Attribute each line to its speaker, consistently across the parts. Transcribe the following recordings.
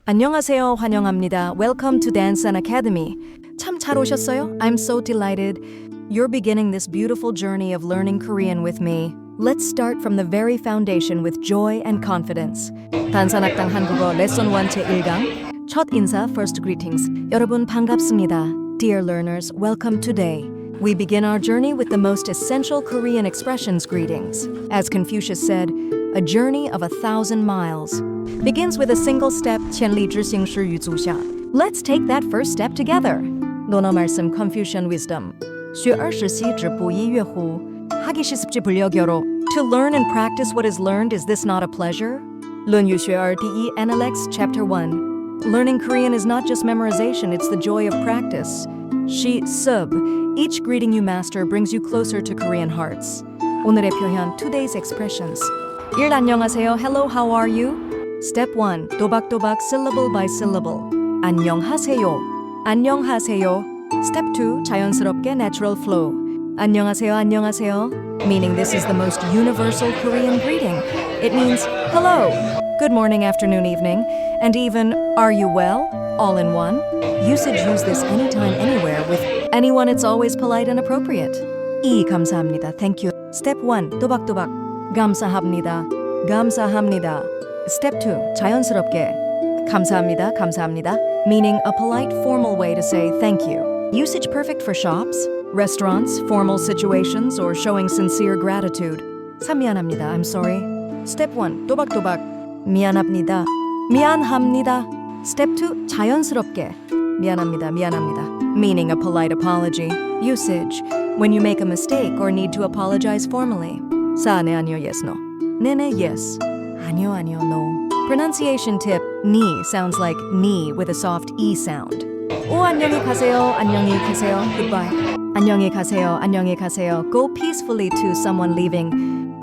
Speaker 1: 안녕하세요. 환영합니다. Welcome to Dansan Academy. 참 잘 오셨어요? I'm so delighted. You're beginning this beautiful journey of learning Korean with me. Let's start from the very foundation with joy and confidence. 단산학당 한국어 레슨 1 제1강 첫 인사 first greetings. 여러분 반갑습니다. Dear learners, welcome today. We begin our journey with the most essential Korean expressions greetings. As Confucius said, a journey of 1,000 miles begins with a single step. 千里之行始于足下. Let's take that first step together. 논어 말씀 Confucian wisdom. 学而时习之不亦说乎? 하기 시습지 불려교로. To learn and practice what is learned, is this not a pleasure? 论语学而第一 Analects Chapter 1. Learning Korean is not just memorization, it's the joy of practice. Shi sub. Each greeting you master brings you closer to Korean hearts. 오늘의 표현, today's expressions. 1. 안녕하세요. Hello, how are you? Step 1. 도박도박 syllable by syllable. 안녕하세요. 안녕하세요. Step 2. 자연스럽게 natural flow. 안녕하세요. 안녕하세요. Meaning this is the most universal Korean greeting. It means hello, good morning, afternoon, evening, and even are you well? All in one. Usage use this anytime, anywhere. With anyone it's always polite and appropriate. 2. 감사합니다. Thank you. Step 1. 도박도박. 감사합니다. 감사합니다. Step 2. 자연스럽게. 감사합니다. 감사합니다. Meaning a polite, formal way to say thank you. Usage perfect for shops, restaurants, formal situations, or showing sincere gratitude. 참 미안합니다. I'm sorry. Step 1. 도박도박. 미안합니다. 미안합니다. Step 2. 자연스럽게. 미안합니다. 미안합니다. Meaning a polite apology. Usage. When you make a mistake or need to apologize formally. 사, 네, 아니요, yes, no. 네네, yes. 아니요, 아니요, no. Pronunciation tip. ni sounds like ni with a soft e sound. 오, 안녕히 가세요. 안녕히 계세요. Goodbye. 안녕히 가세요. 안녕히 가세요. Go peacefully to someone leaving.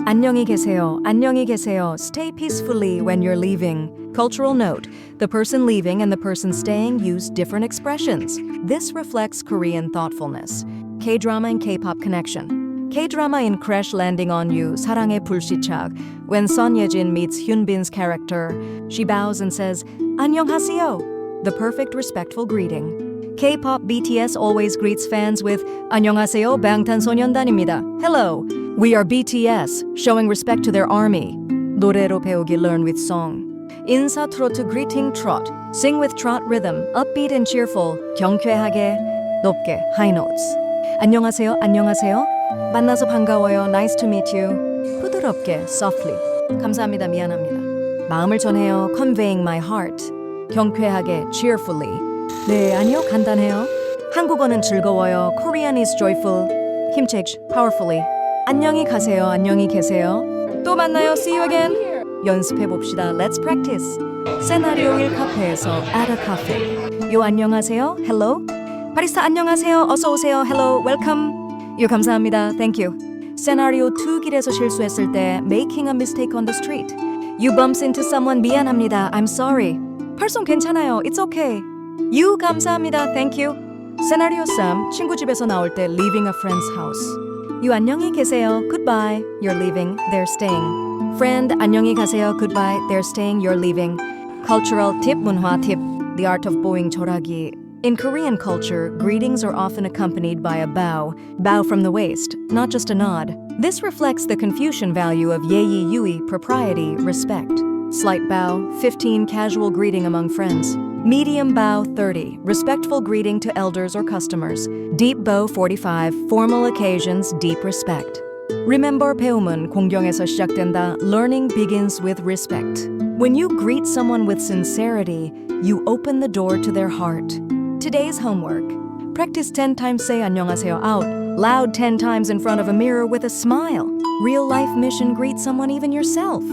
Speaker 1: 안녕히 계세요. 안녕히 계세요. Stay peacefully when you're leaving. Cultural note. The person leaving and the person staying use different expressions. This reflects Korean thoughtfulness. K-drama and K-pop connection. K-drama in Crash Landing on You, 사랑의 불시착. When Son Ye-jin meets Hyun Bin's character, she bows and says, 안녕하세요. The perfect respectful greeting. K-pop BTS always greets fans with 안녕하세요, 방탄소년단입니다. Hello, we are BTS, showing respect to their army. 노래로 배우기 learn with song. 인사 트로트 greeting trot. Sing with trot rhythm, upbeat and cheerful. 경쾌하게, 높게, high notes. 안녕하세요, 안녕하세요. 만나서 반가워요. Nice to meet you. 부드럽게, softly. 감사합니다, 미안합니다. 마음을 전해요. Conveying my heart. 경쾌하게, cheerfully. 네, 아니요, 간단해요. 한국어는 즐거워요. Korean is joyful. 힘차게, powerfully. 안녕히 가세요. 안녕히 계세요. 또 만나요. See you again. 연습해 봅시다. Let's practice. 시나리오 1 카페에서 at a cafe. 요 안녕하세요. Hello. 바리스타 안녕하세요. 어서 오세요. Hello. Welcome. 요 감사합니다. Thank you. 시나리오 2 길에서 실수했을 때 making a mistake on the street. You bumps into someone. 미안합니다. I'm sorry. 발송 괜찮아요. It's okay. 유 감사합니다. Thank you. 시나리오 3 친구 집에서 나올 때 leaving a friend's house. 유 안녕히 계세요. Goodbye. You're leaving. They're staying. Friend 안녕히 가세요. Goodbye. They're staying. You're leaving. Cultural tip 문화 tip. The art of bowing 절하기. In Korean culture, greetings are often accompanied by a bow from the waist, not just a nod. This reflects the Confucian value of 예의 유의, propriety, respect. Slight bow, 15, casual greeting among friends. Medium bow, 30, respectful greeting to elders or customers. Deep bow, 45, formal occasions, deep respect. Remember, 배움은 공경에서 시작된다. Learning begins with respect. When you greet someone with sincerity, you open the door to their heart. Today's homework. Practice 10 times say 안녕하세요 out loud 10 times in front of a mirror with a smile. Real life mission, greet someone, even yourself.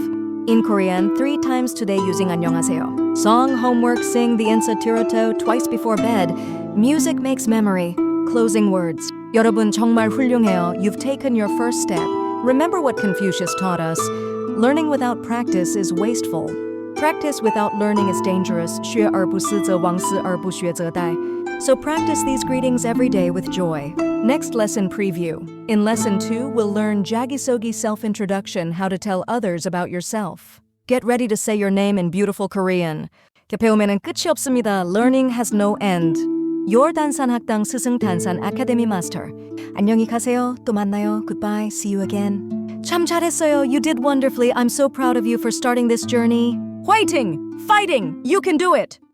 Speaker 1: In Korean, 3 times today using 안녕하세요. Song homework, sing the insa tiroto twice before bed. Music makes memory. Closing words. 여러분 정말 훌륭해요. You've taken your first step. Remember what Confucius taught us. Learning without practice is wasteful. Practice without learning is dangerous. 学而不思则罔思而不学则殆. So practice these greetings every day with joy. Next lesson preview. In lesson 2, we'll learn Jagisogi self-introduction, how to tell others about yourself. Get ready to say your name in beautiful Korean. 배움에는 끝이 없습니다. Learning has no end. Your 단산 학당 스승 단산 아카데미 마스터. 안녕히 가세요. 또 만나요. Goodbye. See you again. 참 잘했어요. You did wonderfully. I'm so proud of you for starting this journey. 화이팅! Fighting! You can do it!